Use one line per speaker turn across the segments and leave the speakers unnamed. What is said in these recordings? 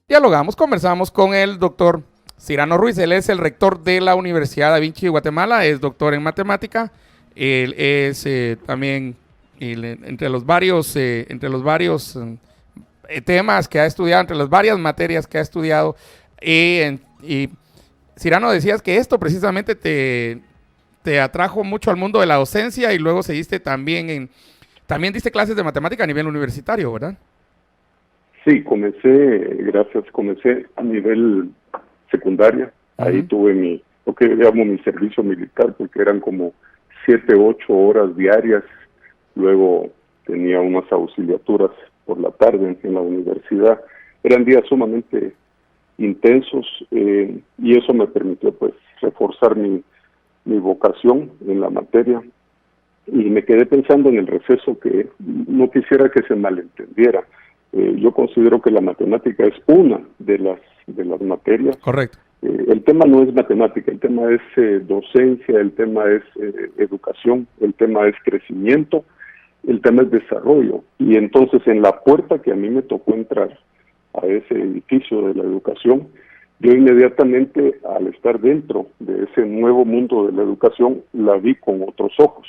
dialogamos, conversamos con el doctor Cyrano Ruiz. Él es el rector de la Universidad Da Vinci de Guatemala, es doctor en matemática. Él es también entre los varios temas que ha estudiado, entre las varias materias que ha estudiado. Y Cyrano, decías que esto precisamente te atrajo mucho al mundo de la docencia y luego seguiste también diste clases de matemática a nivel universitario, ¿verdad?
Sí, comencé a nivel secundaria. Ahí tuve lo que llamo mi servicio militar, porque eran como 7, 8 horas diarias. Luego tenía unas auxiliaturas por la tarde en la universidad. Eran días sumamente intensos, y eso me permitió pues reforzar mi vocación en la materia. Y me quedé pensando en el receso, que no quisiera que se malentendiera. Yo considero que la matemática es una de las materias.
Correcto.
El tema no es matemática, el tema es docencia, el tema es educación, el tema es crecimiento, el tema es desarrollo. Y entonces en la puerta que a mí me tocó entrar a ese edificio de la educación, yo inmediatamente, al estar dentro de ese nuevo mundo de la educación, la vi con otros ojos.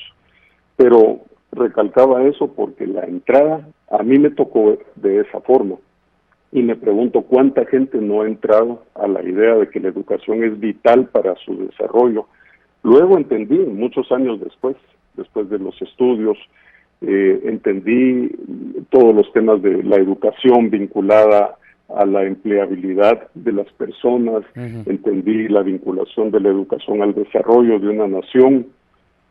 Pero recalcaba eso porque la entrada a mí me tocó de esa forma. Y me pregunto cuánta gente no ha entrado a la idea de que la educación es vital para su desarrollo. Luego entendí, muchos años después de los estudios, entendí todos los temas de la educación vinculada a la empleabilidad de las personas, entendí la vinculación de la educación al desarrollo de una nación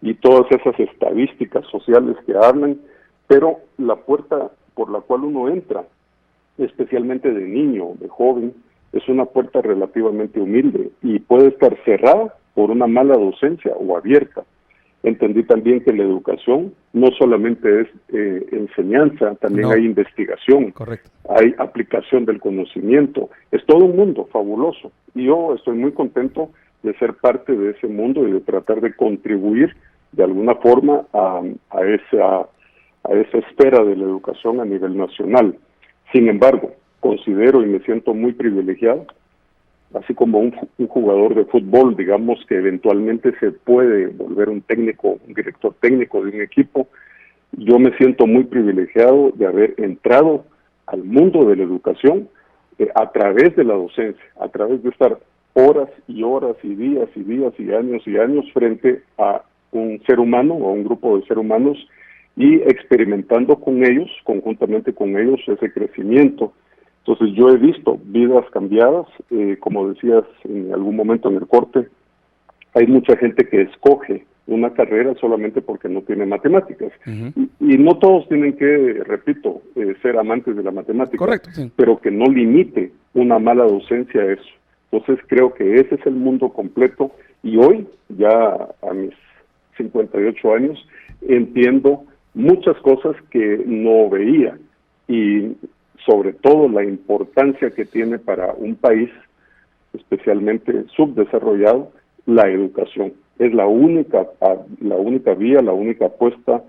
y todas esas estadísticas sociales que hablan, pero la puerta por la cual uno entra, especialmente de niño, de joven, es una puerta relativamente humilde y puede estar cerrada por una mala docencia o abierta. Entendí también que la educación no solamente es enseñanza, también hay investigación.
Correcto.
Hay aplicación del conocimiento. Es todo un mundo fabuloso y yo estoy muy contento de ser parte de ese mundo y de tratar de contribuir de alguna forma a esa esfera de la educación a nivel nacional. Sin embargo, considero y me siento muy privilegiado, así como un jugador de fútbol, digamos, que eventualmente se puede volver un director técnico de un equipo. Yo me siento muy privilegiado de haber entrado al mundo de la educación a través de la docencia, a través de estar horas y horas y días y días y años frente a un ser humano o a un grupo de seres humanos y experimentando con ellos, conjuntamente con ellos, ese crecimiento. Entonces yo he visto vidas cambiadas, como decías en algún momento en el corte, hay mucha gente que escoge una carrera solamente porque no tiene matemáticas. Y no todos tienen que, repito, ser amantes de la matemática.
Correcto, sí.
Pero que no limite una mala docencia a eso. Entonces creo que ese es el mundo completo y hoy, ya a mis 58 años, entiendo muchas cosas que no veía y sobre todo la importancia que tiene para un país, especialmente subdesarrollado, la educación. Es la única vía, la única apuesta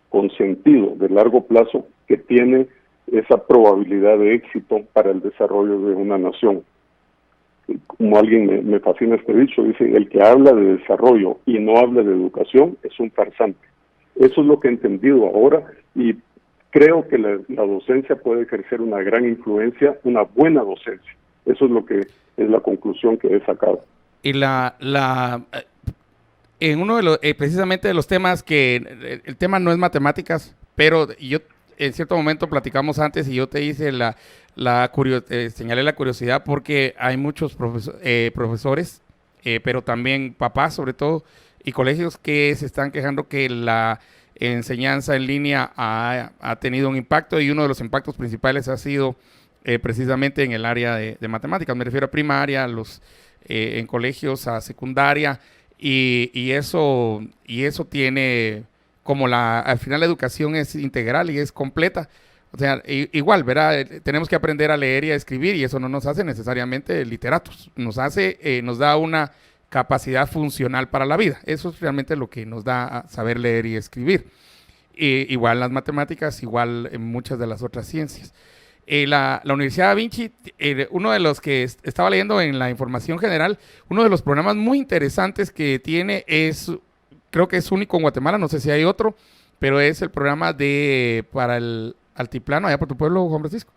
con sentido de largo plazo que tiene esa probabilidad de éxito para el desarrollo de una nación. Como alguien me fascina este dicho, dice, el que habla de desarrollo y no habla de educación es un farsante. Eso es lo que he entendido ahora y creo que la docencia puede ejercer una gran influencia, una buena docencia. Eso es lo que es la conclusión que he sacado.
Y en uno de los, precisamente de los temas que el tema no es matemáticas, pero yo en cierto momento platicamos antes y yo te hice señalé la curiosidad porque hay muchos profesores, pero también papás sobre todo, y colegios que se están quejando que la enseñanza en línea ha tenido un impacto y uno de los impactos principales ha sido precisamente en el área de matemáticas. Me refiero a primaria, en colegios, a secundaria, y eso tiene como al final la educación es integral y es completa. O sea, igual, ¿verdad? Tenemos que aprender a leer y a escribir y eso no nos hace necesariamente literatos. Nos da una capacidad funcional para la vida. Eso es realmente lo que nos da a saber leer y escribir. Igual las matemáticas, igual en muchas de las otras ciencias. La Universidad Da Vinci, uno de los que estaba leyendo en la información general, uno de los programas muy interesantes que tiene creo que es único en Guatemala, no sé si hay otro, pero es el programa para el altiplano, allá por tu pueblo, Juan Francisco.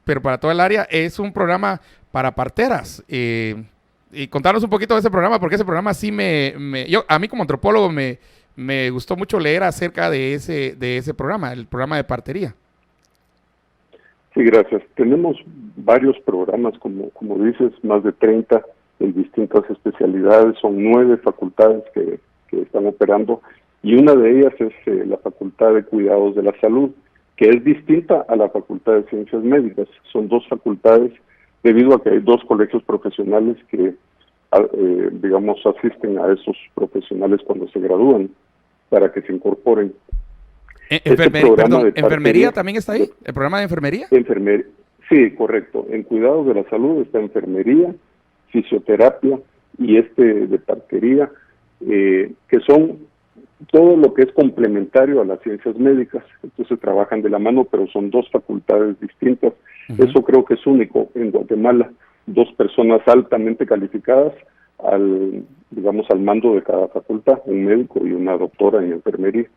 Pero para toda el área, es un programa para parteras. Y contarnos un poquito de ese programa, porque ese programa sí a mí como antropólogo me gustó mucho leer acerca de ese programa, el programa de partería.
Sí, gracias. Tenemos varios programas, como dices, más de 30 en distintas especialidades. Son 9 facultades que están operando y una de ellas es la Facultad de Cuidados de la Salud, que es distinta a la Facultad de Ciencias Médicas. Son 2 facultades debido a que hay 2 colegios profesionales que, digamos, asisten a esos profesionales cuando se gradúan para que se incorporen.
¿Enfermería también está ahí? ¿El programa de enfermería?
Sí, correcto. En cuidados de la salud está enfermería, fisioterapia y de partería, que son todo lo que es complementario a las ciencias médicas. Entonces trabajan de la mano, pero son 2 facultades distintas. Eso creo que es único en Guatemala. 2 personas altamente calificadas al mando de cada facultad, un médico y una doctora en enfermería.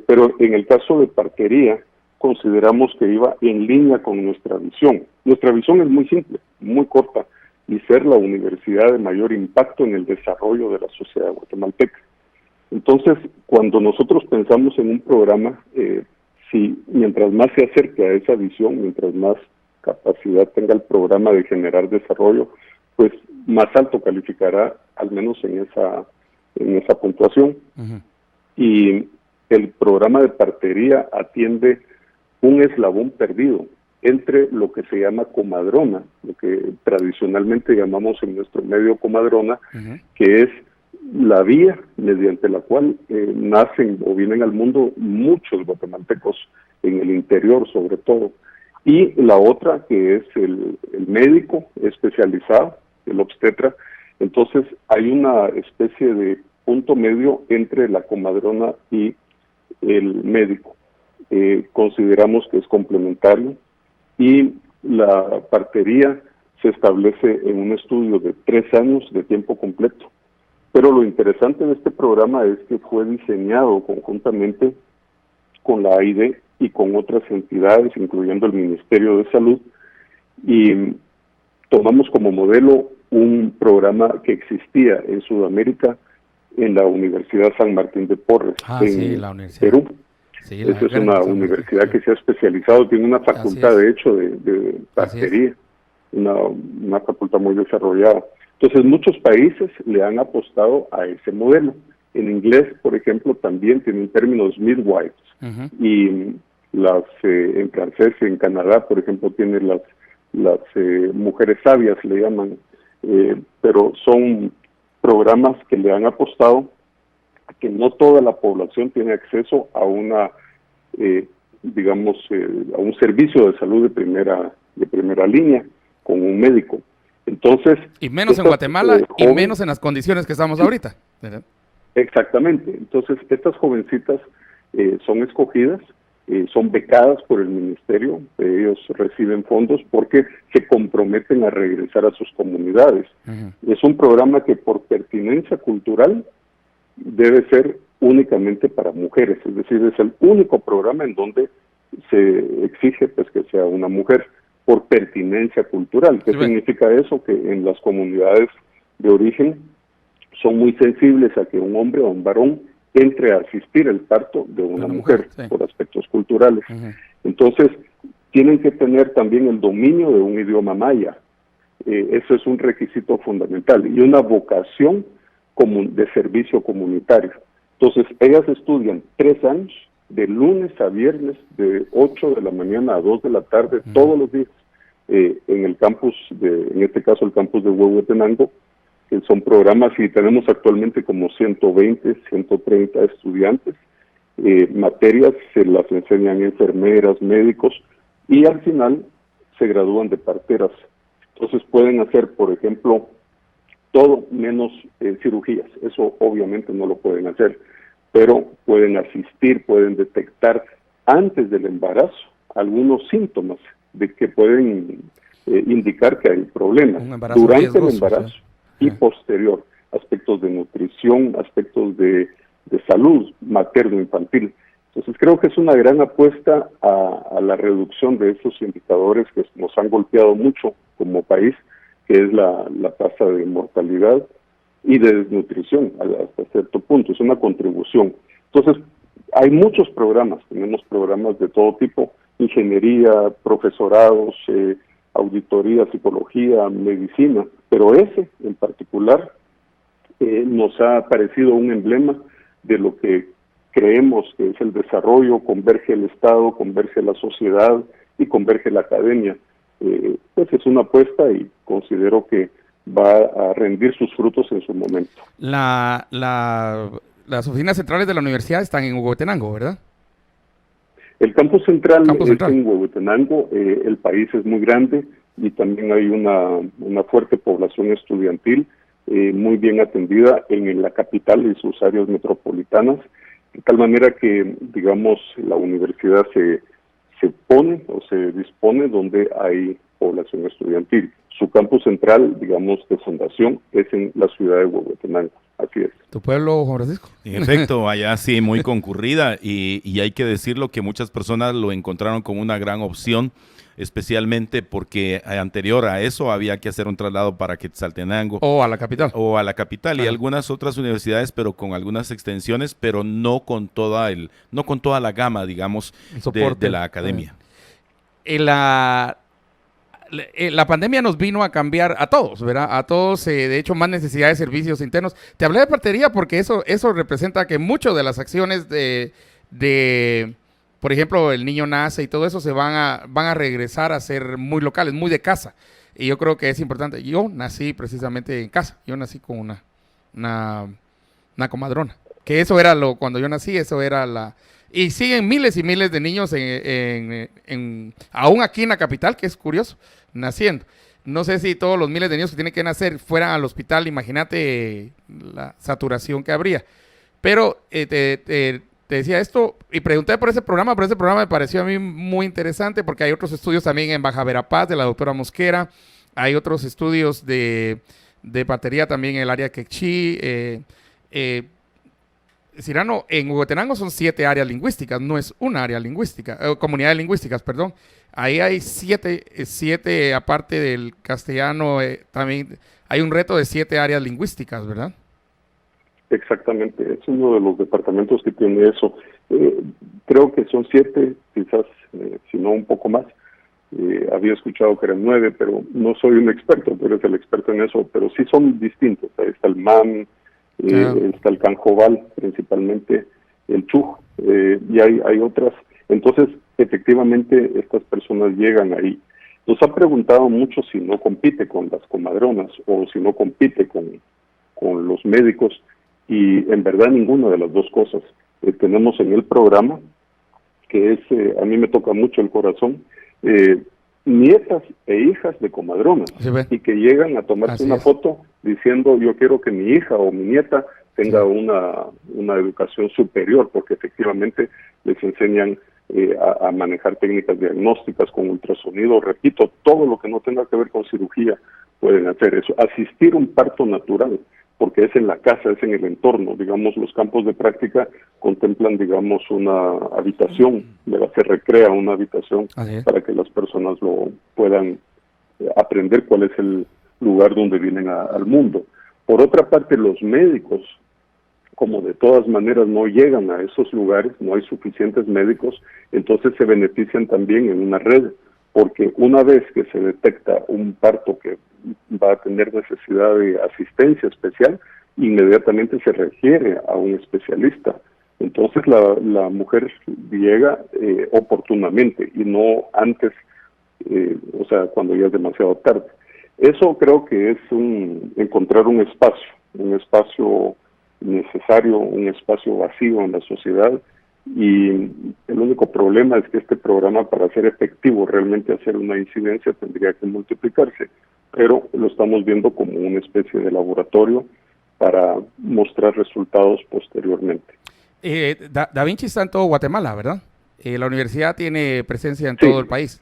Pero en el caso de partería, consideramos que iba en línea con nuestra visión. Nuestra visión es muy simple, muy corta, y ser la universidad de mayor impacto en el desarrollo de la sociedad guatemalteca. Entonces, cuando nosotros pensamos en un programa, mientras más se acerque a esa visión, mientras más capacidad tenga el programa de generar desarrollo, pues más alto calificará, al menos en esa puntuación. Y el programa de partería atiende un eslabón perdido entre lo que se llama comadrona, lo que tradicionalmente llamamos en nuestro medio comadrona, que es la vía mediante la cual nacen o vienen al mundo muchos guatemaltecos en el interior sobre todo, y la otra que es el médico especializado, el obstetra. Entonces hay una especie de punto medio entre la comadrona y el médico. Consideramos que es complementario, y la partería se establece en un estudio de 3 años de tiempo completo. Pero lo interesante de este programa es que fue diseñado conjuntamente con la AID y con otras entidades, incluyendo el Ministerio de Salud, y tomamos como modelo un programa que existía en Sudamérica en la Universidad San Martín de Porres, en Perú.
Sí,
esa es una universidad que se ha especializado, tiene una facultad de hecho de partería, una facultad muy desarrollada. Entonces muchos países le han apostado a ese modelo. En inglés, por ejemplo, también tienen términos midwives, y en francés, en Canadá, por ejemplo, tienen las mujeres sabias, le llaman, pero son programas que le han apostado a que no toda la población tiene acceso a a un servicio de salud de primera línea con un médico. Entonces,
y menos en Guatemala y menos en las condiciones que estamos ahorita.
Exactamente. Entonces, estas jovencitas son escogidas, son becadas por el ministerio, ellos reciben fondos porque se comprometen a regresar a sus comunidades. Es un programa que por pertinencia cultural debe ser únicamente para mujeres, es decir, es el único programa en donde se exige pues que sea una mujer por pertinencia cultural. ¿Qué significa eso? Que en las comunidades de origen son muy sensibles a que un hombre o un varón entre a asistir al parto de una mujer por aspectos culturales. Entonces, tienen que tener también el dominio de un idioma maya. Eso es un requisito fundamental, y una vocación de servicio comunitario. Entonces, ellas estudian 3 años, de lunes a viernes, de 8 de la mañana a 2 de la tarde, todos los días, en el campus, en este caso el campus de Huehuetenango, que son programas, y tenemos actualmente como 120, 130 estudiantes. Materias se las enseñan enfermeras, médicos, y al final se gradúan de parteras. Entonces pueden hacer, por ejemplo, todo menos cirugías. Eso obviamente no lo pueden hacer, pero pueden asistir, pueden detectar antes del embarazo algunos síntomas de que pueden indicar que hay problemas durante el embarazo y posterior, aspectos de nutrición, aspectos de salud materno-infantil. Entonces creo que es una gran apuesta a la reducción de esos indicadores que nos han golpeado mucho como país, que es la tasa de mortalidad y de desnutrición hasta cierto punto. Es una contribución. Entonces hay muchos programas, tenemos programas de todo tipo, ingeniería, profesorados, auditoría, psicología, medicina, pero ese en particular nos ha parecido un emblema de lo que creemos que es el desarrollo, converge el Estado, converge la sociedad y converge la academia. Pues es una apuesta y considero que va a rendir sus frutos en su momento.
Las oficinas centrales de la universidad están en Huehuetenango, ¿verdad?
El campus central es en Huehuetenango. El país es muy grande y también hay una fuerte población estudiantil muy bien atendida en la capital y sus áreas metropolitanas, de tal manera que, digamos, la universidad se pone o se dispone donde hay población estudiantil. Su campus central, digamos, de fundación es en la ciudad de Huehuetenango. Así es.
¿Tu pueblo, Juan Francisco?
En efecto, allá sí, muy concurrida y hay que decirlo que muchas personas lo encontraron como una gran opción, especialmente porque anterior a eso había que hacer un traslado para Quetzaltenango.
O a la capital.
O a la capital y algunas otras universidades, pero con algunas extensiones, pero no con toda la gama, digamos, de la academia.
La pandemia nos vino a cambiar a todos, ¿verdad? A todos, de hecho, más necesidad de servicios internos. Te hablé de partería porque eso representa que muchas de las acciones por ejemplo, el niño nace y todo eso se van a regresar a ser muy locales, muy de casa. Y yo creo que es importante. Yo nací precisamente en casa. Yo nací con una comadrona. Que eso era cuando yo nací, eso era y siguen miles y miles de niños aún aquí en la capital, que es curioso, naciendo. No sé si todos los miles de niños que tienen que nacer fueran al hospital, imagínate la saturación que habría. Pero te decía esto y pregunté por ese programa, pero ese programa me pareció a mí muy interesante porque hay otros estudios también en Baja Verapaz de la doctora Mosquera, hay otros estudios de partería también en el área Quechí. Cyrano, en Huehuetenango son 7 áreas lingüísticas, no es una área lingüística, comunidades lingüísticas, perdón. Ahí hay 7 aparte del castellano, también hay un reto de 7 áreas lingüísticas, ¿verdad?
Exactamente, es uno de los departamentos que tiene eso. Creo que son 7, quizás, si no un poco más. Había escuchado que eran 9, pero no soy un experto, tú eres el experto en eso, pero sí son distintos. Ahí está el MAM, está el Canjobal, principalmente el Chuj, y hay otras. Entonces, efectivamente, estas personas llegan ahí. Nos ha preguntado mucho si no compite con las comadronas o si no compite con los médicos, y en verdad ninguna de las dos cosas. Tenemos en el programa, que es, a mí me toca mucho el corazón, nietas e hijas de comadronas, y que llegan a tomarse una foto diciendo yo quiero que mi hija o mi nieta tenga una educación superior, porque efectivamente les enseñan a manejar técnicas diagnósticas con ultrasonido, repito, todo lo que no tenga que ver con cirugía pueden hacer eso, asistir un parto natural, porque es en la casa, es en el entorno, digamos, los campos de práctica contemplan, digamos, una habitación, se recrea una habitación para que las personas lo puedan aprender cuál es el lugar donde vienen al mundo. Por otra parte, los médicos, como de todas maneras no llegan a esos lugares, no hay suficientes médicos, entonces se benefician también en una red, porque una vez que se detecta un parto que va a tener necesidad de asistencia especial, inmediatamente se refiere a un especialista. Entonces la mujer llega oportunamente y no antes, o sea, cuando ya es demasiado tarde. Eso creo que es encontrar un espacio necesario, un espacio vacío en la sociedad, y el único problema es que este programa, para ser efectivo, realmente hacer una incidencia, tendría que multiplicarse, pero lo estamos viendo como una especie de laboratorio para mostrar resultados posteriormente.
Da Vinci está en todo Guatemala, ¿verdad? la universidad tiene presencia en
Sí.
todo el país.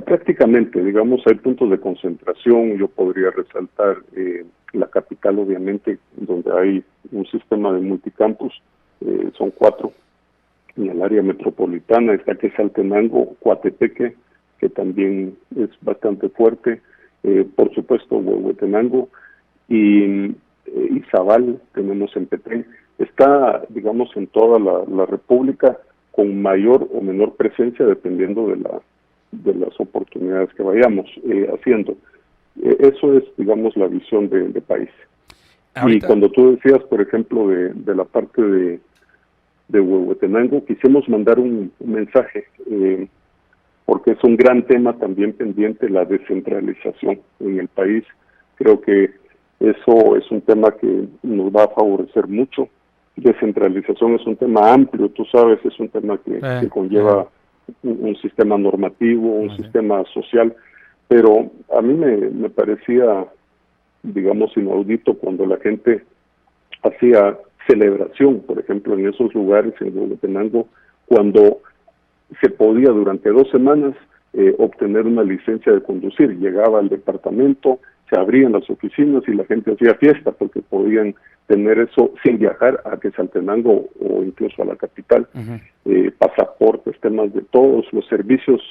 Prácticamente, digamos, hay puntos de concentración. Yo podría resaltar la capital, obviamente, donde hay un sistema de multicampus, son 4. En el área metropolitana está Quetzaltenango, Coatepeque, que también es bastante fuerte, por supuesto Huehuetenango y Izabal, tenemos en Petén. Está, digamos, en toda la República con mayor o menor presencia dependiendo de las oportunidades que vayamos haciendo. Eso es, digamos, la visión de país. Ahorita. Y cuando tú decías, por ejemplo, de la parte de Huehuetenango, quisimos mandar un mensaje, porque es un gran tema también pendiente, la descentralización en el país. Creo que eso es un tema que nos va a favorecer mucho. Descentralización es un tema amplio, tú sabes, es un tema que conlleva un sistema normativo, un sistema social, pero a mí me parecía, digamos, inaudito cuando la gente hacía celebración, por ejemplo, en esos lugares, en Huehuetenango, cuando se podía durante 2 semanas obtener una licencia de conducir. Llegaba al departamento, se abrían las oficinas y la gente hacía fiesta porque podían tener eso sin viajar a Quetzaltenango o incluso a la capital. Pasaportes, temas de todos los servicios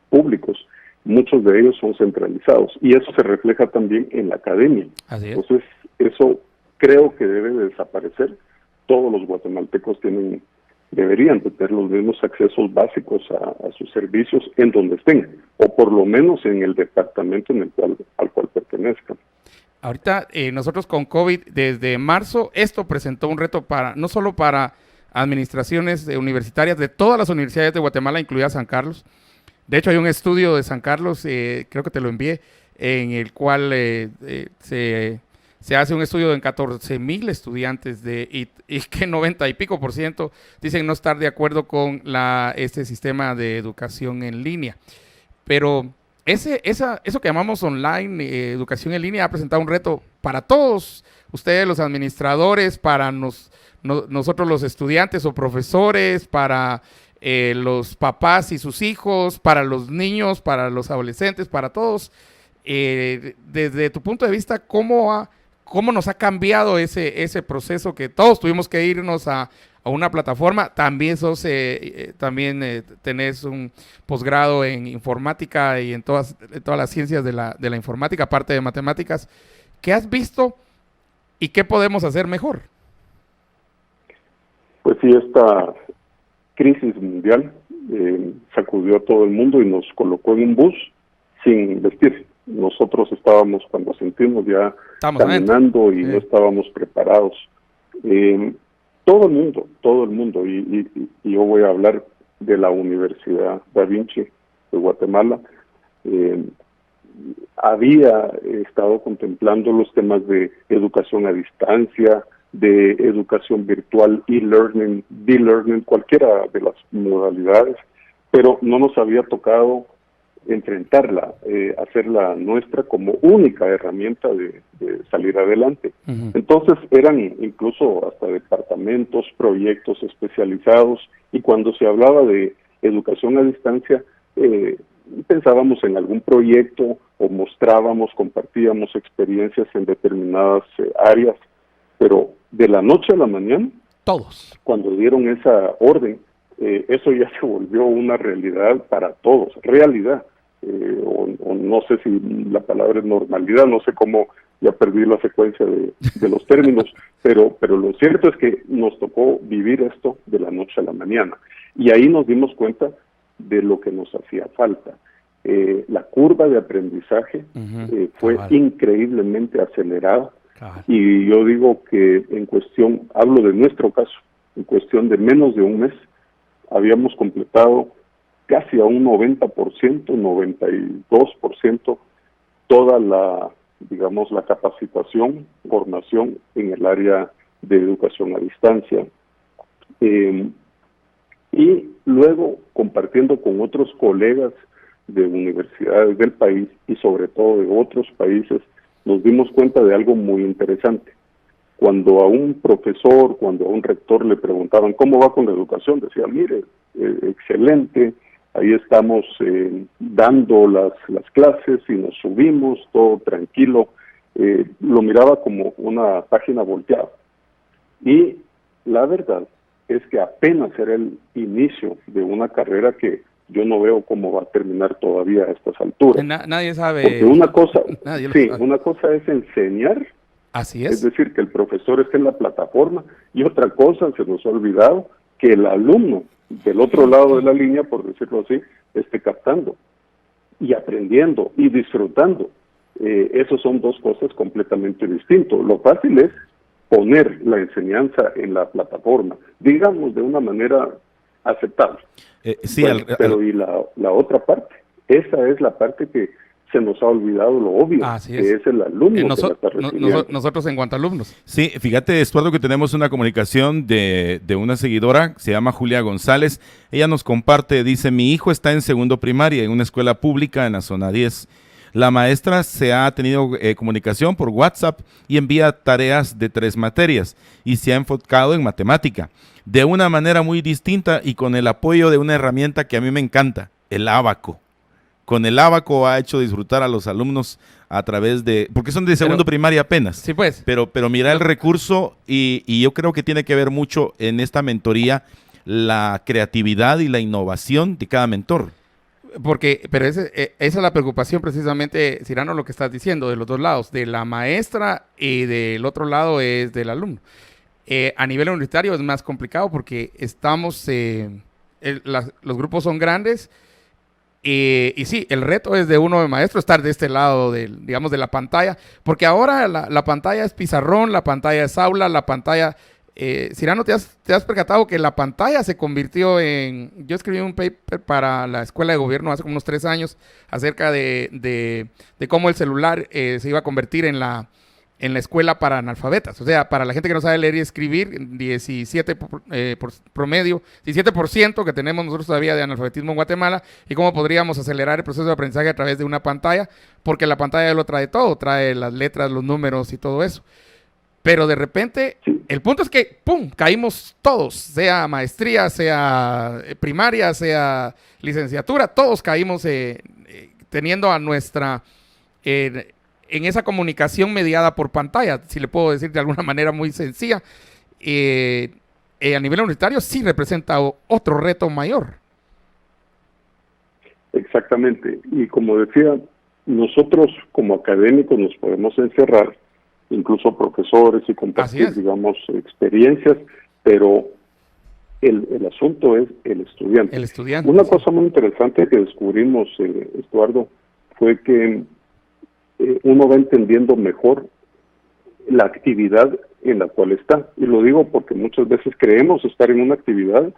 públicos, muchos de ellos son centralizados y eso se refleja también en la academia. Entonces, eso creo que debe de desaparecer. Todos los guatemaltecos deberían de tener los mismos accesos básicos a sus servicios en donde estén, o por lo menos en el departamento al cual pertenezcan.
Ahorita nosotros con COVID, desde marzo, esto presentó un reto no solo para administraciones universitarias de todas las universidades de Guatemala, incluida San Carlos. De hecho, hay un estudio de San Carlos, creo que te lo envié, en el cual se hace un estudio en 14,000 estudiantes y que 90 y pico % dicen no estar de acuerdo con este sistema de educación en línea. Pero eso que llamamos online, educación en línea, ha presentado un reto para todos ustedes, los administradores, para nosotros los estudiantes o profesores, para los papás y sus hijos, para los niños, para los adolescentes, para todos. Desde tu punto de vista, ¿cómo nos ha cambiado ese proceso que todos tuvimos que irnos a una plataforma? También tenés un posgrado en informática y en todas las ciencias de la informática, aparte de matemáticas. ¿Qué has visto y qué podemos hacer mejor?
Pues sí, esta crisis mundial sacudió a todo el mundo y nos colocó en un bus sin vestir. Nosotros estábamos, cuando sentimos, ya caminando y no estábamos preparados. Todo el mundo, y yo voy a hablar de la Universidad Da Vinci de Guatemala, había estado contemplando los temas de educación a distancia, de educación virtual, e-learning, d-learning, cualquiera de las modalidades, pero no nos había tocado enfrentarla, hacerla nuestra como única herramienta de salir adelante. Entonces eran incluso hasta departamentos, proyectos especializados, y cuando se hablaba de educación a distancia, pensábamos en algún proyecto o mostrábamos, compartíamos experiencias en determinadas áreas, pero de la noche a la mañana,
todos,
cuando dieron esa orden, eso ya se volvió una realidad para todos, realidad, o no sé si la palabra es normalidad, no sé cómo, ya perdí la secuencia de los términos, pero lo cierto es que nos tocó vivir esto de la noche a la mañana, y ahí nos dimos cuenta de lo que nos hacía falta. La curva de aprendizaje fue increíblemente acelerada, y yo digo que en cuestión, hablo de nuestro caso, en cuestión de menos de un mes, habíamos completado casi a un 90%, 92%, toda la capacitación, formación en el área de educación a distancia. Y luego, compartiendo con otros colegas de universidades del país y sobre todo de otros países, nos dimos cuenta de algo muy interesante. Cuando a un profesor, cuando a un rector le preguntaban cómo va con la educación, decía, mire, excelente, ahí estamos dando las clases y nos subimos, todo tranquilo. Lo miraba como una página volteada. Y la verdad es que apenas era el inicio de una carrera que yo no veo cómo va a terminar todavía a estas alturas.
Nadie sabe.
Porque una cosa,
sí,
una cosa es enseñar,
así
es decir, que el profesor esté en la plataforma, y otra cosa, se nos ha olvidado, que el alumno del otro lado de la línea, por decirlo así, esté captando y aprendiendo y disfrutando. Esas son dos cosas completamente distintas. Lo fácil es poner la enseñanza en la plataforma, digamos de una manera aceptable.
Sí,
bueno, pero y la otra parte, esa es la parte que se nos ha olvidado lo obvio, que es el alumno que la está recibiendo.
Nosotros en cuanto a alumnos.
Sí, fíjate, Estuardo, que tenemos una comunicación de una seguidora, se llama Julia González. Ella nos comparte, dice, mi hijo está en segundo primaria en una escuela pública en la zona 10. La maestra se ha tenido comunicación por WhatsApp y envía tareas de 3 materias y se ha enfocado en matemática de una manera muy distinta y con el apoyo de una herramienta que a mí me encanta, el ábaco. Con el ábaco ha hecho disfrutar a los alumnos a través de, porque son de segundo primaria apenas.
Sí, pues.
Pero mira el recurso y yo creo que tiene que ver mucho en esta mentoría la creatividad y la innovación de cada mentor.
Pero esa es la preocupación precisamente, Cyrano, lo que estás diciendo, de los dos lados, de la maestra y del otro lado es del alumno. A nivel universitario es más complicado porque estamos, los grupos son grandes y sí, el reto es de uno de maestro estar de este lado, digamos, de la pantalla, porque ahora la pantalla es pizarrón, la pantalla es aula, la pantalla... Cyrano, ¿te has percatado que la pantalla se convirtió en... Yo escribí un paper para la Escuela de Gobierno hace como unos 3 años acerca de cómo el celular se iba a convertir en la escuela para analfabetas, o sea, para la gente que no sabe leer y escribir, 17 promedio, 17% que tenemos nosotros todavía de analfabetismo en Guatemala, y cómo podríamos acelerar el proceso de aprendizaje a través de una pantalla, porque la pantalla lo trae todo, trae las letras, los números y todo eso. Pero de repente, el punto es que, ¡pum!, caímos todos, sea maestría, sea primaria, sea licenciatura, todos caímos teniendo a nuestra, en esa comunicación mediada por pantalla, si le puedo decir de alguna manera muy sencilla, a nivel universitario sí representa otro reto mayor.
Exactamente, y como decía, nosotros como académicos nos podemos encerrar, incluso profesores, y compartir, digamos, experiencias, pero el asunto es el estudiante.
El estudiante.
Una cosa muy interesante que descubrimos, Estuardo, fue que uno va entendiendo mejor la actividad en la cual está. Y lo digo porque muchas veces creemos estar en una actividad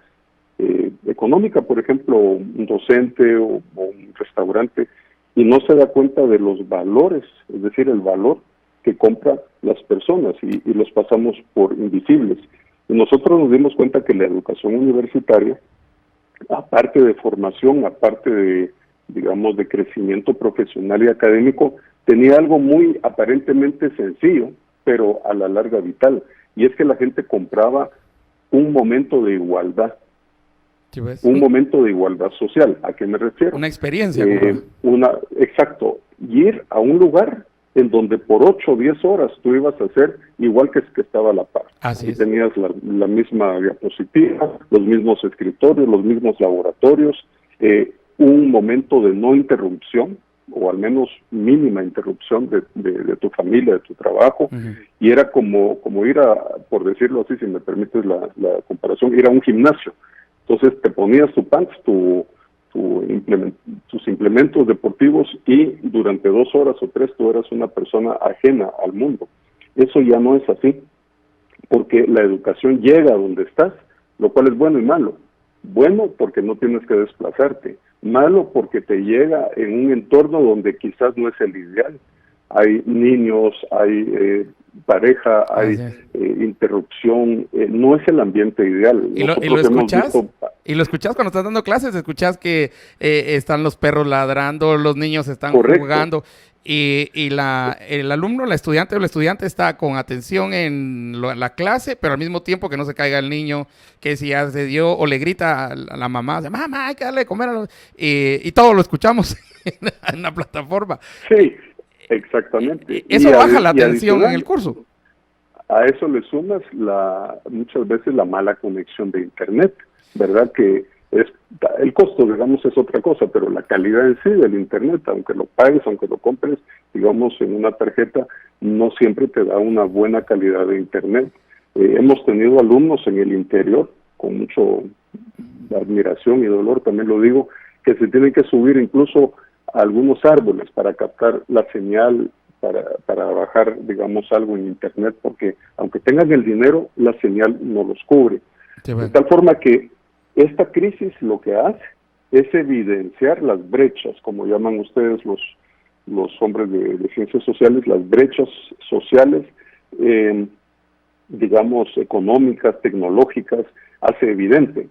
económica, por ejemplo, un docente o un restaurante, y no se da cuenta de los valores, es decir, el valor que compran las personas y los pasamos por invisibles. Y nosotros nos dimos cuenta que la educación universitaria, aparte de formación, aparte de, digamos, de crecimiento profesional y académico, tenía algo muy aparentemente sencillo, pero a la larga vital, y es que la gente compraba un momento de igualdad. Un momento de igualdad social. ¿A qué me refiero?
Una experiencia.
Exacto. Ir a un lugar en donde por 8 o 10 horas tú ibas a hacer igual que estaba a la par.
Así es.
Tenías la misma diapositiva, los mismos escritorios, los mismos laboratorios, un momento de no interrupción, o al menos mínima interrupción de tu familia, de tu trabajo, y era como ir a, por decirlo así, si me permites la comparación, ir a un gimnasio. Entonces te ponías tu pants, tus implementos deportivos, y durante 2 horas o 3 tú eras una persona ajena al mundo. Eso ya no es así, porque la educación llega a donde estás, lo cual es bueno y malo. Bueno porque no tienes que desplazarte, malo porque te llega en un entorno donde quizás no es el ideal. hay niños, hay pareja, hay interrupción, no es el ambiente ideal.
¿Y lo escuchas? ¿Y lo escuchas cuando estás dando clases? ¿Escuchas que están los perros ladrando, los niños están jugando? Y el alumno, la estudiante o el estudiante está con atención en la clase, pero al mismo tiempo que no se caiga el niño, que si ya se dio, o le grita a la mamá, mamá, hay que darle de comer a los... Y todo lo escuchamos en la plataforma.
Sí, exactamente.
Eso baja la atención en el curso.
A eso le sumas muchas veces la mala conexión de internet, ¿verdad? Que el costo, digamos, es otra cosa, pero la calidad en sí del internet, aunque lo pagues, aunque lo compres, digamos, en una tarjeta, no siempre te da una buena calidad de internet. Hemos tenido alumnos en el interior, con mucho admiración y dolor, también lo digo, que se tienen que subir incluso a algunos árboles para captar la señal, para bajar, digamos, algo en internet, porque aunque tengan el dinero, la señal no los cubre. Sí, bueno. De tal forma que esta crisis lo que hace es evidenciar las brechas, como llaman ustedes los hombres de ciencias sociales, las brechas sociales, digamos, económicas, tecnológicas, hace evidente.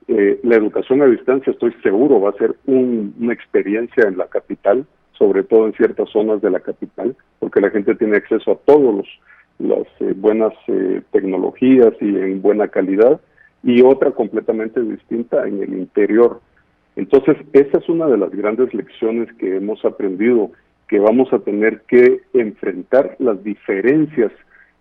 La educación a distancia, estoy seguro, va a ser una experiencia en la capital, sobre todo en ciertas zonas de la capital, porque la gente tiene acceso a todas las buenas tecnologías y en buena calidad, y otra completamente distinta en el interior. Entonces, esa es una de las grandes lecciones que hemos aprendido, que vamos a tener que enfrentar las diferencias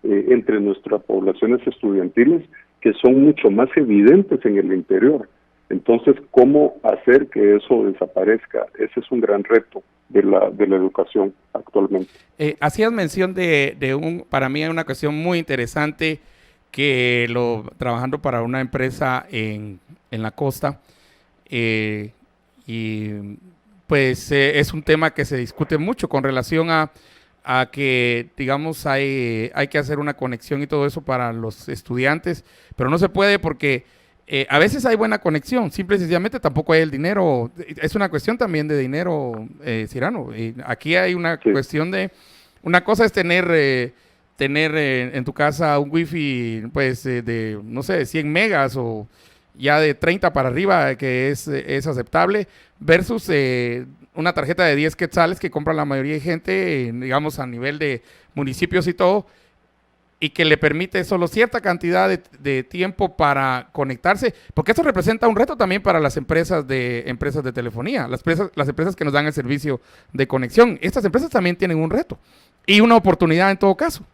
entre nuestras poblaciones estudiantiles, que son mucho más evidentes en el interior. Entonces, ¿cómo hacer que eso desaparezca? Ese es un gran reto de la educación actualmente.
Hacías mención para mí hay una cuestión muy interesante, que trabajando para una empresa en la costa, y pues es un tema que se discute mucho con relación a que, digamos, hay que hacer una conexión y todo eso para los estudiantes, pero no se puede porque a veces hay buena conexión, simple y sencillamente tampoco hay el dinero. Es una cuestión también de dinero, Cyrano. Y aquí hay una cuestión una cosa es tener en tu casa un wifi, pues, de, no sé, 100 megas o ya de 30 para arriba, que es aceptable, versus una tarjeta de 10 quetzales que compra la mayoría de gente, digamos, a nivel de municipios y todo, y que le permite solo cierta cantidad de tiempo para conectarse, porque eso representa un reto también para las empresas de telefonía, las empresas que nos dan el servicio de conexión. Estas empresas también tienen un reto y una oportunidad en todo caso.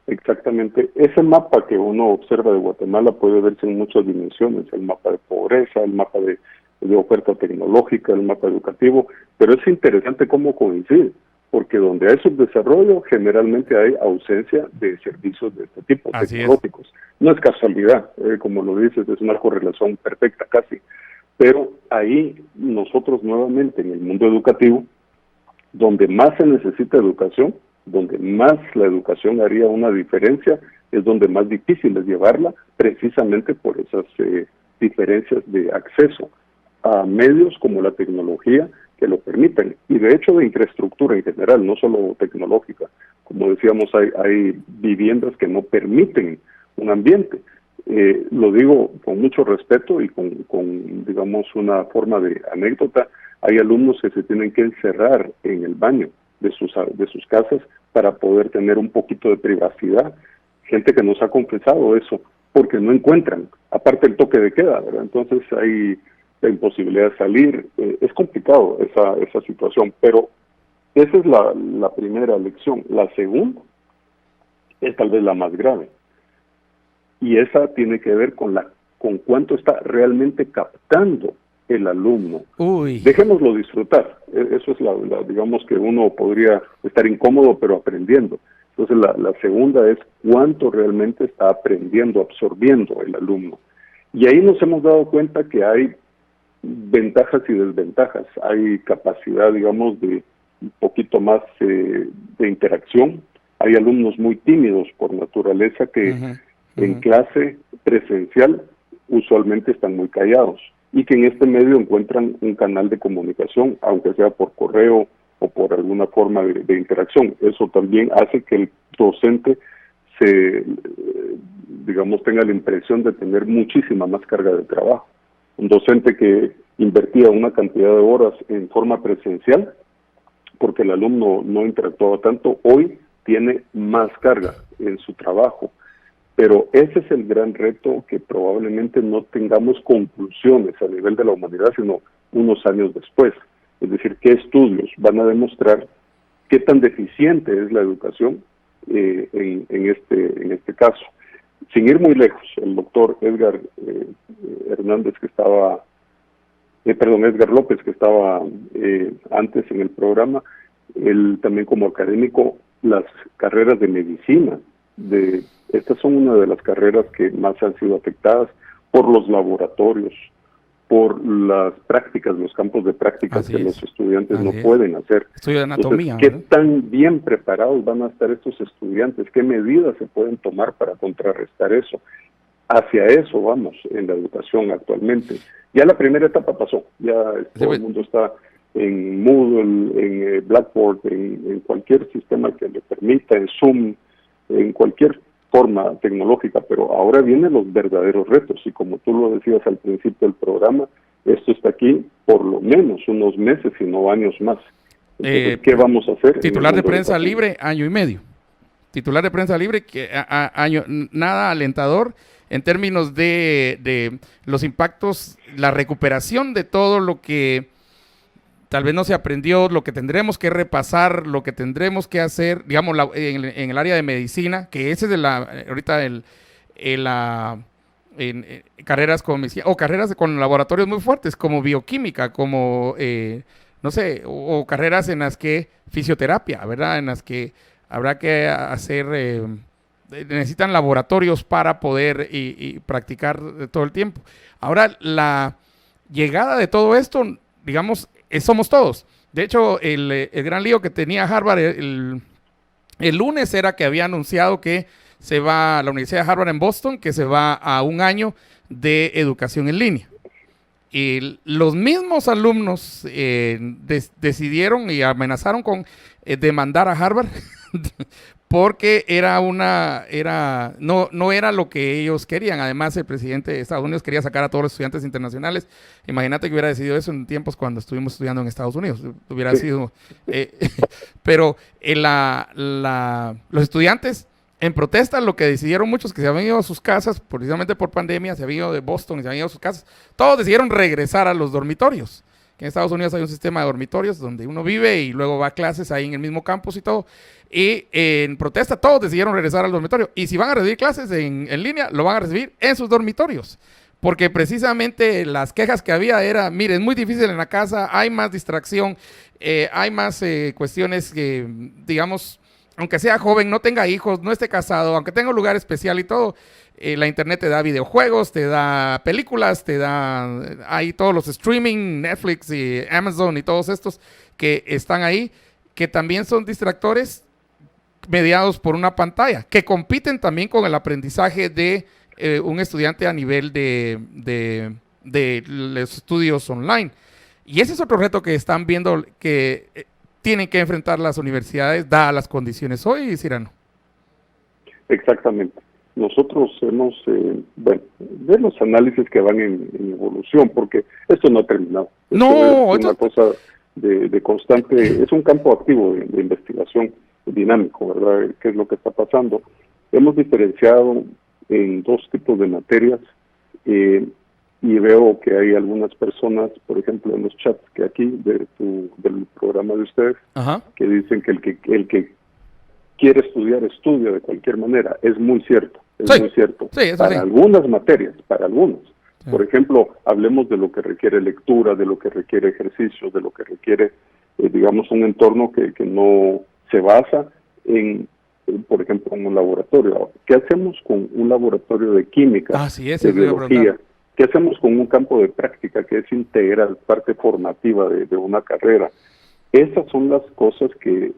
Exactamente. Ese mapa que uno observa de Guatemala puede verse en muchas dimensiones, el mapa de pobreza, el mapa de oferta tecnológica, el mapa educativo, pero es interesante cómo coincide, porque donde hay subdesarrollo generalmente hay ausencia de servicios de este tipo, tecnológicos. No es casualidad, como lo dices, es una correlación perfecta casi, pero ahí nosotros nuevamente en el mundo educativo, donde más se necesita educación, donde más la educación haría una diferencia, es donde más difícil es llevarla, precisamente por esas diferencias de acceso a medios como la tecnología que lo permiten, y de hecho de infraestructura en general, no solo tecnológica. Como decíamos, hay viviendas que no permiten un ambiente. Lo digo con mucho respeto y con, digamos, una forma de anécdota. Hay alumnos que se tienen que encerrar en el baño de sus casas para poder tener un poquito de privacidad. Gente que nos ha confesado eso, porque no encuentran, aparte el toque de queda, ¿verdad? Entonces hay la imposibilidad de salir. Es complicado esa situación, pero esa es la primera lección. La segunda es tal vez la más grave, y esa tiene que ver con cuánto está realmente captando el alumno. Dejémoslo disfrutar. Eso es digamos que uno podría estar incómodo pero aprendiendo. Entonces la segunda es cuánto realmente está aprendiendo, absorbiendo el alumno. Y ahí nos hemos dado cuenta que hay ventajas y desventajas. Hay capacidad, digamos, de un poquito más de interacción. Hay alumnos muy tímidos por naturaleza que en clase presencial usualmente están muy callados, y que en este medio encuentran un canal de comunicación, aunque sea por correo o por alguna forma de interacción. Eso también hace que el docente digamos, tenga la impresión de tener muchísima más carga de trabajo. Un docente que invertía una cantidad de horas en forma presencial, porque el alumno no interactuaba tanto, hoy tiene más carga en su trabajo. Pero ese es el gran reto, que probablemente no tengamos conclusiones a nivel de la humanidad, sino unos años después. Es decir, qué estudios van a demostrar qué tan deficiente es la educación en este caso. Sin ir muy lejos, el doctor Edgar Edgar López, que estaba antes en el programa, él también como académico, las carreras de medicina, estas son una de las carreras que más han sido afectadas por los laboratorios, por las prácticas, los campos de prácticas que los estudiantes no pueden hacer.
Estudio de anatomía.
Entonces, ¿qué tan bien preparados van a estar estos estudiantes? ¿Qué medidas se pueden tomar para contrarrestar eso? Hacia eso vamos en la educación actualmente. Ya la primera etapa pasó, ya todo el mundo está en Moodle, en Blackboard, en cualquier sistema que le permita, en Zoom, en cualquier forma tecnológica, pero ahora vienen los verdaderos retos, y como tú lo decías al principio del programa, esto está aquí por lo menos unos meses, si no años más. Entonces, ¿qué vamos a hacer?
Titular de prensa libre, año y medio. Titular de prensa libre, que año, nada alentador en términos de los impactos, la recuperación de todo lo que tal vez no se aprendió, lo que tendremos que repasar, lo que tendremos que hacer, digamos, en el área de medicina, que ese es ahorita carreras con medicina, o carreras con laboratorios muy fuertes, como bioquímica, como, no sé, o carreras en las que fisioterapia, ¿verdad? En las que habrá que hacer, necesitan laboratorios para poder y practicar todo el tiempo. Ahora, la llegada de todo esto, digamos, somos todos. De hecho, el gran lío que tenía Harvard el lunes era que había anunciado que se va a la Universidad de Harvard en Boston, que se va a un año de educación en línea. Y los mismos alumnos decidieron y amenazaron con demandar a Harvard porque no era lo que ellos querían. Además, el presidente de Estados Unidos quería sacar a todos los estudiantes internacionales. Imagínate que hubiera decidido eso en tiempos cuando estuvimos estudiando en Estados Unidos. Hubiera sido... pero los estudiantes, en protesta, lo que decidieron muchos, que se habían ido a sus casas, precisamente por pandemia, se habían ido de Boston y se habían ido a sus casas, todos decidieron regresar a los dormitorios. Que en Estados Unidos hay un sistema de dormitorios donde uno vive y luego va a clases ahí en el mismo campus y todo. Y en protesta todos decidieron regresar al dormitorio. Y si van a recibir clases en línea, lo van a recibir en sus dormitorios. Porque precisamente las quejas que había era, mire, es muy difícil en la casa, hay más distracción, hay más cuestiones que, digamos, aunque sea joven, no tenga hijos, no esté casado, aunque tenga un lugar especial y todo, la internet te da videojuegos, te da películas, te da ahí todos los streaming, Netflix y Amazon y todos estos que están ahí, que también son distractores mediados por una pantalla, que compiten también con el aprendizaje de un estudiante a nivel de los estudios online. Y ese es otro reto que están viendo que tienen que enfrentar las universidades, dadas las condiciones hoy, Cyrano.
Exactamente. Nosotros hemos, ver los análisis que van en evolución, porque esto no ha terminado.
No,
es una cosa de constante, es un campo activo de investigación dinámico, ¿verdad? ¿Qué es lo que está pasando? Hemos diferenciado en dos tipos de materias, y veo que hay algunas personas, por ejemplo, en los chats que aquí del programa de ustedes,
Ajá,
que dicen que el que quiere estudiar, estudia de cualquier manera. Es muy cierto, muy cierto.
Sí,
para algunas materias, para algunos. Sí. Por ejemplo, hablemos de lo que requiere lectura, de lo que requiere ejercicio, de lo que requiere, digamos, un entorno que no se basa en, por ejemplo, en un laboratorio. ¿Qué hacemos con un laboratorio de química, de biología? ¿Qué hacemos con un campo de práctica que es integral, parte formativa de una carrera? Esas son las cosas que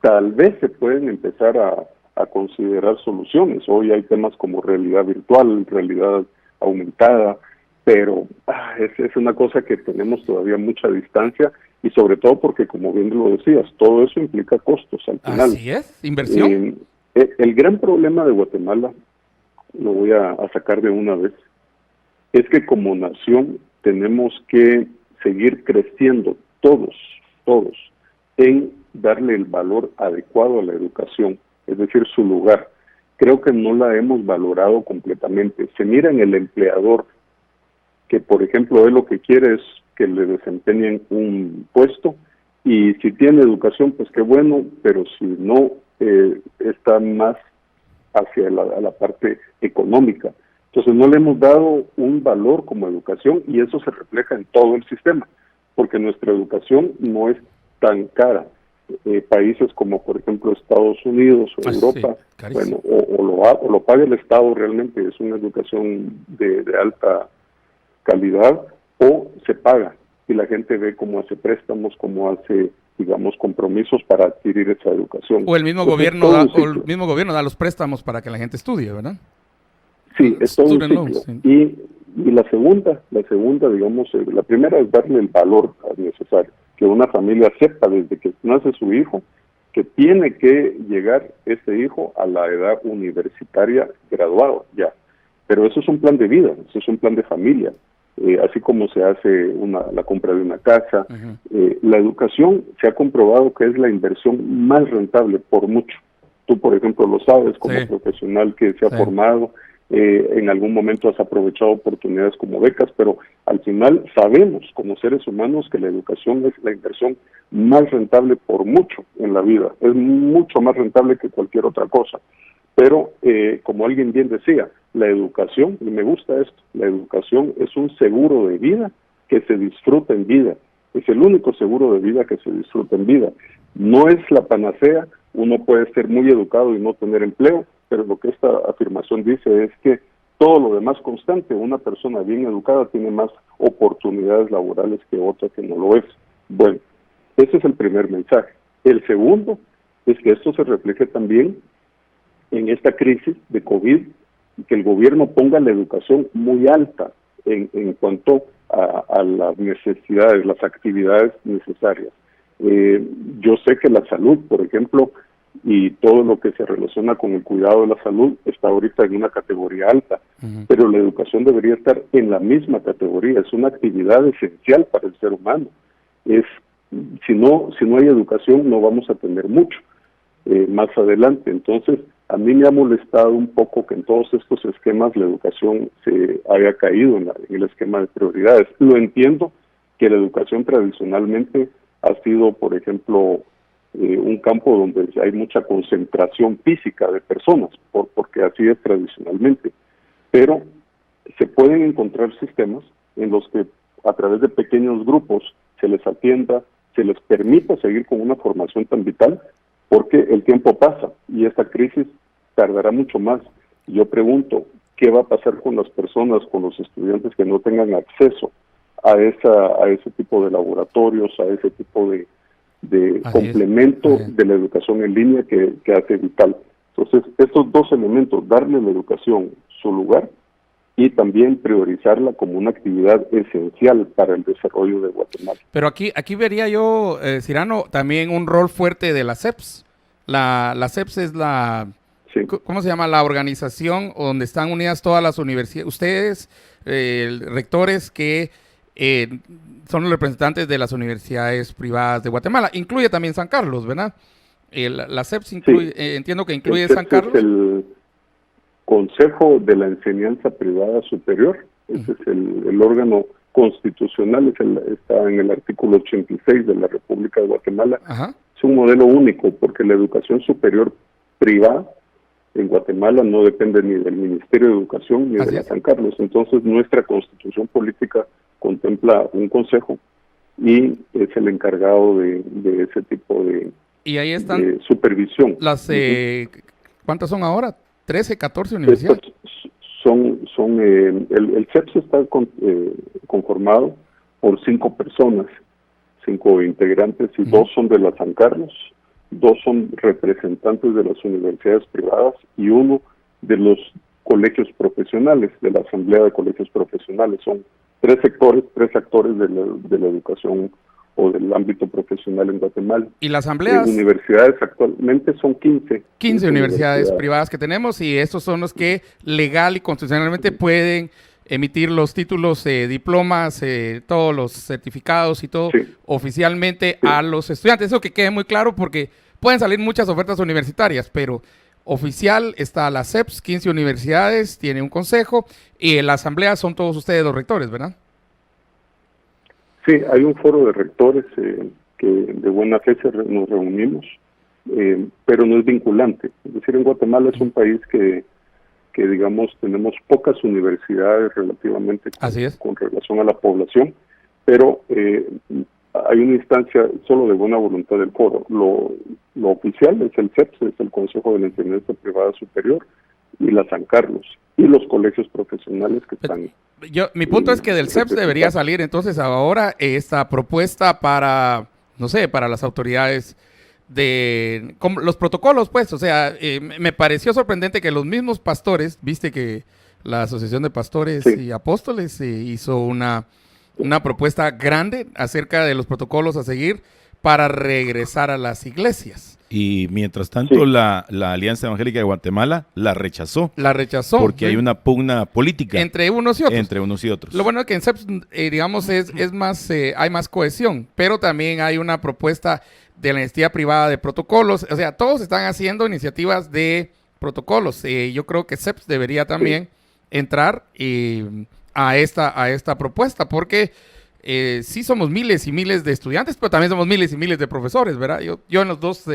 tal vez se pueden empezar a considerar soluciones. Hoy hay temas como realidad virtual, realidad aumentada, pero es una cosa que tenemos todavía mucha distancia, y sobre todo porque, como bien lo decías, todo eso implica costos al final.
Así es, inversión.
El gran problema de Guatemala, lo voy a sacar de una vez, es que como nación tenemos que seguir creciendo todos, en darle el valor adecuado a la educación, es decir, su lugar. Creo que no la hemos valorado completamente. Se mira en el empleador, que por ejemplo él lo que quiere es que le desempeñen un puesto, y si tiene educación, pues qué bueno, pero si no, está más hacia la parte económica. Entonces no le hemos dado un valor como educación, y eso se refleja en todo el sistema, porque nuestra educación no es tan cara. Países como por ejemplo Estados Unidos o Europa,
sí,
bueno, o lo paga el Estado, realmente es una educación de alta calidad, o se paga y la gente ve cómo hace préstamos, cómo hace, digamos, compromisos para adquirir esa educación.
O el mismo gobierno da los préstamos para que la gente estudie, ¿verdad?
Sí, es todo un ciclo.
Sí.
Y la segunda, digamos, la primera es darle el valor necesario, que una familia sepa desde que nace su hijo que tiene que llegar ese hijo a la edad universitaria graduado ya. Pero eso es un plan de vida, eso es un plan de familia. Así como se hace la compra de una casa. La educación se ha comprobado que es la inversión más rentable por mucho. Tú, por ejemplo, lo sabes como profesional que se ha formado, en algún momento has aprovechado oportunidades como becas, pero al final sabemos como seres humanos que la educación es la inversión más rentable por mucho en la vida. Es mucho más rentable que cualquier otra cosa. Pero, como alguien bien decía, la educación, y me gusta esto, la educación es un seguro de vida que se disfruta en vida. Es el único seguro de vida que se disfruta en vida. No es la panacea, uno puede ser muy educado y no tener empleo, pero lo que esta afirmación dice es que todo lo demás constante, una persona bien educada tiene más oportunidades laborales que otra que no lo es. Bueno, ese es el primer mensaje. El segundo es que esto se refleje también en esta crisis de COVID, que el gobierno ponga la educación muy alta en cuanto a las necesidades, las actividades necesarias. Yo sé que la salud, por ejemplo, y todo lo que se relaciona con el cuidado de la salud está ahorita en una categoría alta, pero la educación debería estar en la misma categoría. Es una actividad esencial para el ser humano. Si no hay educación, no vamos a tener mucho más adelante. Entonces, a mí me ha molestado un poco que en todos estos esquemas la educación se haya caído en el esquema de prioridades. Lo entiendo que la educación tradicionalmente ha sido, por ejemplo, un campo donde hay mucha concentración física de personas, porque así es tradicionalmente. Pero se pueden encontrar sistemas en los que a través de pequeños grupos se les atienda, se les permita seguir con una formación tan vital, porque el tiempo pasa y esta crisis tardará mucho más. Yo pregunto, ¿qué va a pasar con las personas, con los estudiantes que no tengan acceso a ese tipo de laboratorios, a ese tipo de complemento de la educación en línea que hace vital? Entonces, estos dos elementos, darle a la educación su lugar y también priorizarla como una actividad esencial para el desarrollo de Guatemala.
Pero aquí vería yo, Cyrano, también un rol fuerte de la CEPS. La CEPS es ¿cómo se llama? La organización donde están unidas todas las universidades. Ustedes, rectores que son los representantes de las universidades privadas de Guatemala. Incluye también San Carlos, ¿verdad? La CEPS incluye, entiendo que incluye San Carlos.
Es el Consejo de la Enseñanza Privada Superior. Ese es el órgano constitucional, está en el artículo 86 de la República de Guatemala. Es un modelo único porque la educación superior privada en Guatemala no depende ni del Ministerio de Educación ni de la San Carlos. Entonces nuestra constitución política contempla un consejo y es el encargado de ese tipo de,
y ahí están
de supervisión.
Las ¿cuántas son ahora? 13, 14 universidades.
El CEPS está conformado por 5 personas, 5 integrantes, y 2 son de la San Carlos, 2 son representantes de las universidades privadas y 1 de los colegios profesionales, de la Asamblea de Colegios Profesionales. Son tres actores de la educación o del ámbito profesional en Guatemala.
¿Y las asambleas?
Universidades actualmente son 15
universidades privadas que tenemos, y estos son los que legal y constitucionalmente pueden emitir los títulos, diplomas, todos los certificados y todo oficialmente a los estudiantes. Eso que quede muy claro, porque pueden salir muchas ofertas universitarias, pero oficial está la CEPS, 15 universidades, tiene un consejo, y en la asamblea son todos ustedes los rectores, ¿verdad?
Sí, hay un foro de rectores que de buena fe nos reunimos, pero no es vinculante. Es decir, en Guatemala es un país que digamos, tenemos pocas universidades relativamente con relación a la población, pero hay una instancia solo de buena voluntad del foro. Lo oficial es el CEPS, es el Consejo de la Enseñanza Privada Superior, y la San Carlos, y los colegios profesionales que están...
Mi punto es que del CEPS debería salir entonces ahora esta propuesta para, no sé, para las autoridades de como los protocolos, pues. O sea, me pareció sorprendente que los mismos pastores, viste que la Asociación de Pastores y Apóstoles hizo una propuesta grande acerca de los protocolos a seguir para regresar a las iglesias.
Y mientras tanto, la Alianza Evangélica de Guatemala la rechazó. Porque hay una pugna política.
Entre unos y otros. Lo bueno es que en CEPS, digamos, es más, hay más cohesión, pero también hay una propuesta de la iniciativa privada de protocolos. O sea, todos están haciendo iniciativas de protocolos. Yo creo que CEPS debería también entrar a esta propuesta, porque sí somos miles y miles de estudiantes, pero también somos miles y miles de profesores, ¿verdad? Yo en los dos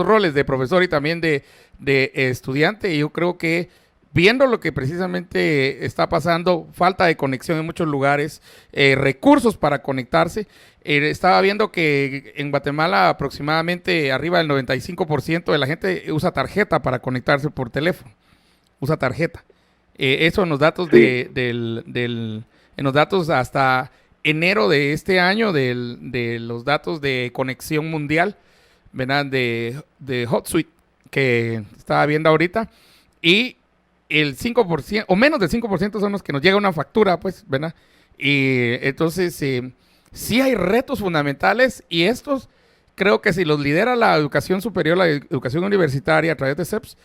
roles de profesor y también de estudiante, yo creo que viendo lo que precisamente está pasando, falta de conexión en muchos lugares, recursos para conectarse, estaba viendo que en Guatemala aproximadamente arriba del 95% de la gente usa tarjeta para conectarse por teléfono, usa tarjeta. Eso en los datos en los datos hasta enero de este año, de los datos de conexión mundial, ¿verdad? De HotSuite, que estaba viendo ahorita, y el 5%, o menos del 5% son los que nos llega una factura, pues, ¿verdad? Y entonces, sí hay retos fundamentales, y estos creo que si los lidera la educación superior, la educación universitaria a través de CEPS,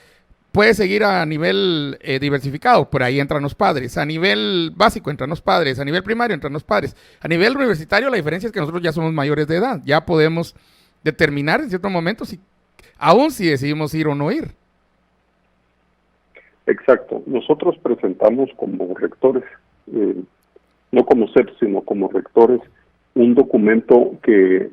puede seguir a nivel diversificado. Por ahí entran los padres. A nivel básico entran los padres. A nivel primario entran los padres. A nivel universitario la diferencia es que nosotros ya somos mayores de edad. Ya podemos determinar en cierto momento aún si decidimos ir o no ir.
Exacto. Nosotros presentamos como rectores, no como CEPS, sino como rectores, un documento que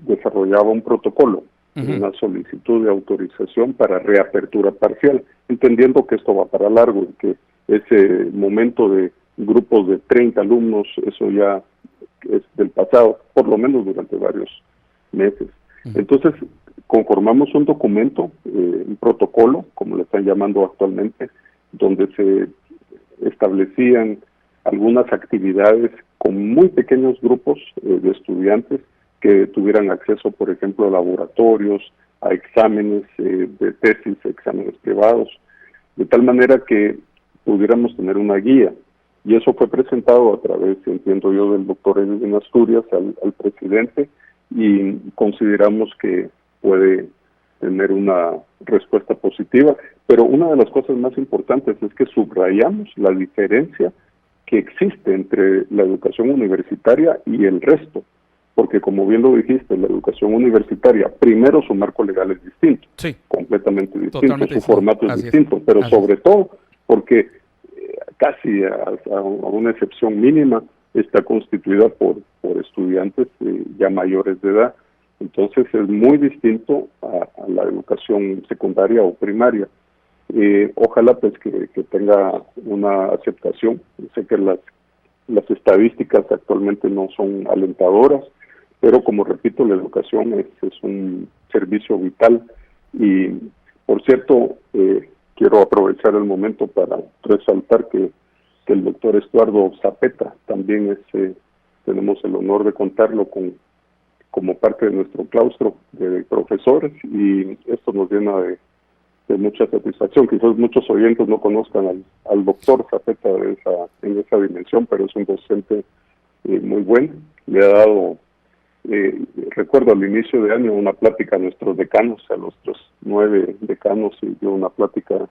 desarrollaba un protocolo, una solicitud de autorización para reapertura parcial, entendiendo que esto va para largo y que ese momento de grupos de 30 alumnos, eso ya es del pasado, por lo menos durante varios meses. Entonces, conformamos un documento, un protocolo, como le están llamando actualmente, donde se establecían algunas actividades con muy pequeños grupos de estudiantes que tuvieran acceso, por ejemplo, a laboratorios, a exámenes de tesis, exámenes privados, de tal manera que pudiéramos tener una guía. Y eso fue presentado a través, entiendo yo, del doctor Edwin Asturias al presidente, y consideramos que puede tener una respuesta positiva. Pero una de las cosas más importantes es que subrayamos la diferencia que existe entre la educación universitaria y el resto. Porque como bien lo dijiste, la educación universitaria, primero su marco legal es distinto, completamente distinto, su formato es distinto, pero sobre todo porque casi a una excepción mínima está constituida por estudiantes ya mayores de edad. Entonces es muy distinto a la educación secundaria o primaria. Ojalá pues que tenga una aceptación. Sé que las estadísticas actualmente no son alentadoras, pero como repito, la educación es un servicio vital. Y por cierto, quiero aprovechar el momento para resaltar que el doctor Estuardo Zapeta también tenemos el honor de contarlo como parte de nuestro claustro de profesores, y esto nos llena de mucha satisfacción. Quizás muchos oyentes no conozcan al doctor Zapeta en esa dimensión, pero es un docente muy bueno. Le ha dado, recuerdo al inicio de año, una plática a nuestros decanos, a nuestros 9 decanos, y dio una plática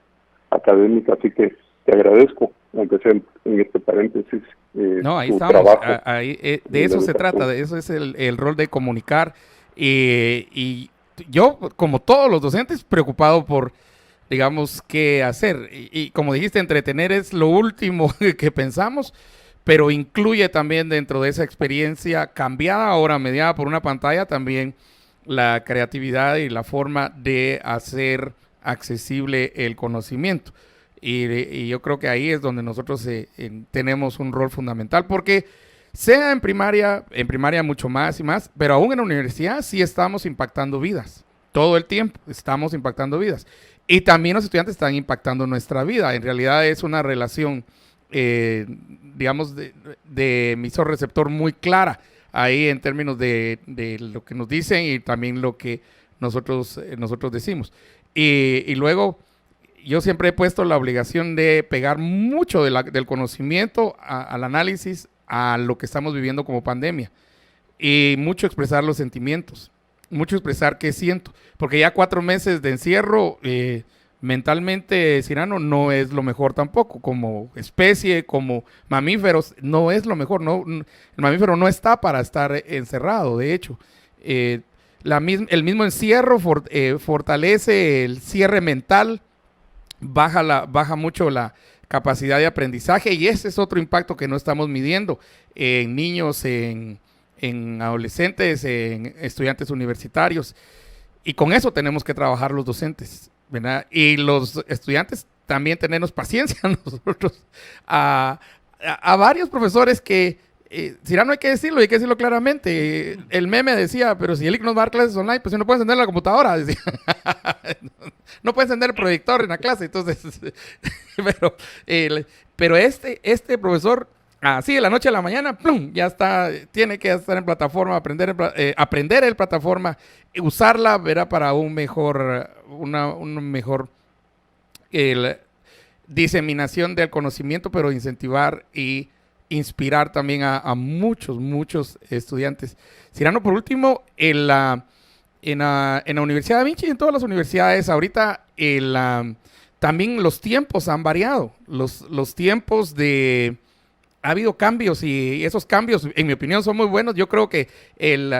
académica, así que te agradezco, aunque sea en este paréntesis,
no, ahí
tu
estamos,
trabajo.
De eso se trata, de eso es el rol de comunicar, y yo, como todos los docentes, preocupado por, digamos, qué hacer, y como dijiste, entretener es lo último que pensamos, pero incluye también dentro de esa experiencia cambiada, ahora mediada por una pantalla, también la creatividad y la forma de hacer accesible el conocimiento. Y yo creo que ahí es donde nosotros tenemos un rol fundamental, porque sea en primaria mucho más y más, pero aún en la universidad sí estamos impactando vidas. Todo el tiempo estamos impactando vidas. Y también los estudiantes están impactando nuestra vida. En realidad es una relación, digamos, de emisor-receptor muy clara ahí en términos de lo que nos dicen y también lo que nosotros decimos. Y luego, yo siempre he puesto la obligación de pegar mucho del conocimiento al análisis, a lo que estamos viviendo como pandemia. Y mucho expresar los sentimientos, mucho expresar qué siento. Porque ya 4 meses de encierro, mentalmente, Cyrano, no es lo mejor tampoco. Como especie, como mamíferos, no es lo mejor. El mamífero no está para estar encerrado, de hecho. El mismo encierro fortalece el cierre mental, baja mucho la capacidad de aprendizaje, y ese es otro impacto que no estamos midiendo en niños, en adolescentes, en estudiantes universitarios, y con eso tenemos que trabajar los docentes, ¿verdad? Y los estudiantes también tenernos paciencia nosotros, a varios profesores que, Cyrano, hay que decirlo claramente. El meme decía, pero si Elic nos va a dar clases online, pues si no puede encender la computadora, decía. No puede encender el proyector en la clase, entonces, pero este profesor, así de la noche a la mañana, ¡plum!, ya está, tiene que estar en plataforma, aprender el plataforma, usarla, verá, para una mejor diseminación del conocimiento, pero incentivar y inspirar también a muchos estudiantes. Cyrano, por último, en la Universidad Da Vinci y en todas las universidades ahorita, también los tiempos han variado. Los tiempos ha habido cambios, y esos cambios, en mi opinión, son muy buenos. Yo creo que el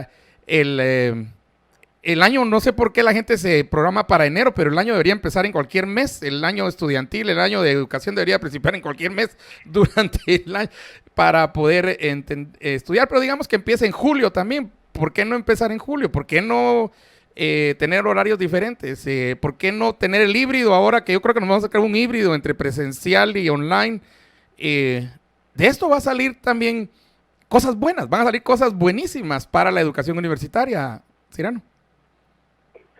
año, no sé por qué la gente se programa para enero, pero el año debería empezar en cualquier mes. El año estudiantil, el año de educación debería principiar en cualquier mes durante el año para poder estudiar. Pero digamos que empiece en julio también. ¿Por qué no empezar en julio? ¿Por qué no tener horarios diferentes? ¿Por qué no tener el híbrido ahora, que yo creo que nos vamos a sacar un híbrido entre presencial y online? De esto va a salir también cosas buenas, van a salir cosas buenísimas para la educación universitaria, Cyrano.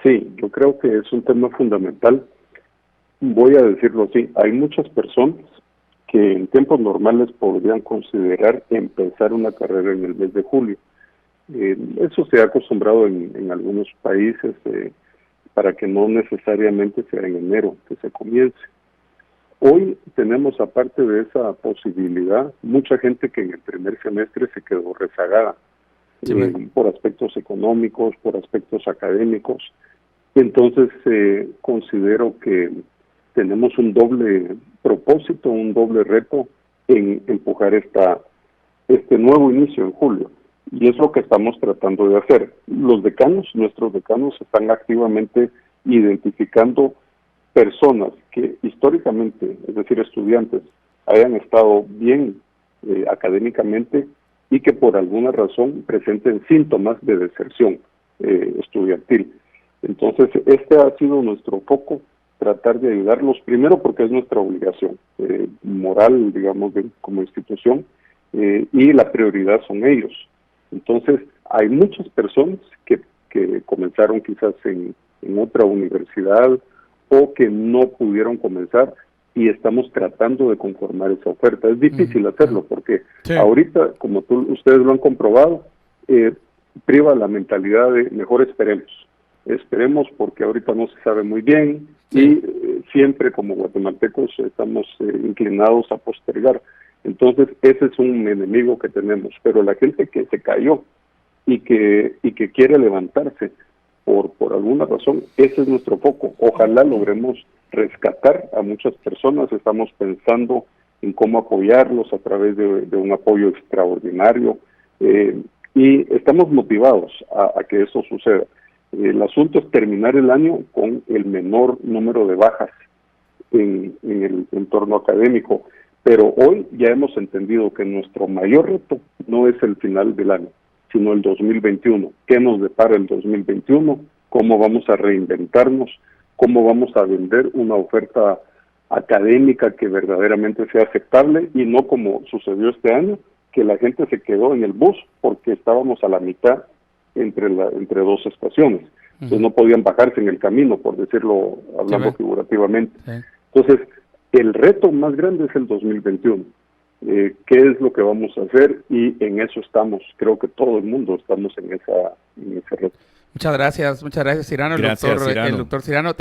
Sí, yo creo que es un tema fundamental. Voy a decirlo así, hay muchas personas que en tiempos normales podrían considerar empezar una carrera en el mes de julio. Eso se ha acostumbrado en algunos países para que no necesariamente sea en enero que se comience. Hoy tenemos, aparte de esa posibilidad, mucha gente que en el primer semestre se quedó rezagada, sí, por aspectos económicos, por aspectos académicos. Entonces considero que tenemos un doble propósito, un doble reto en empujar este nuevo inicio en julio. Y es lo que estamos tratando de hacer. Nuestros decanos, están activamente identificando personas que históricamente, es decir, estudiantes, hayan estado bien académicamente y que por alguna razón presenten síntomas de deserción estudiantil. Entonces, este ha sido nuestro foco, tratar de ayudarlos, primero porque es nuestra obligación moral, digamos, como institución, y la prioridad son ellos. Entonces, hay muchas personas que comenzaron quizás en otra universidad o que no pudieron comenzar, y estamos tratando de conformar esa oferta. Es difícil hacerlo porque sí, ahorita, como ustedes lo han comprobado, priva la mentalidad de mejor esperemos. Esperemos, porque ahorita no se sabe muy bien y siempre como guatemaltecos estamos inclinados a postergar. Entonces ese es un enemigo que tenemos, pero la gente que se cayó y que quiere levantarse por alguna razón, ese es nuestro foco. Ojalá logremos rescatar a muchas personas. Estamos pensando en cómo apoyarlos a través de un apoyo extraordinario y estamos motivados a que eso suceda. El asunto es terminar el año con el menor número de bajas en el entorno académico, pero hoy ya hemos entendido que nuestro mayor reto no es el final del año, sino el 2021. ¿Qué nos depara el 2021? ¿Cómo vamos a reinventarnos? ¿Cómo vamos a vender una oferta académica que verdaderamente sea aceptable y no como sucedió este año, que la gente se quedó en el bus porque estábamos a la mitad entre dos estaciones? Entonces no podían bajarse en el camino, por decirlo, hablando figurativamente. Entonces, el reto más grande es el 2021. ¿Qué es lo que vamos a hacer? Y en eso estamos. Creo que todo el mundo estamos en ese reto.
Muchas gracias, Cyrano.
Gracias, Cyrano.
El doctor Cyrano.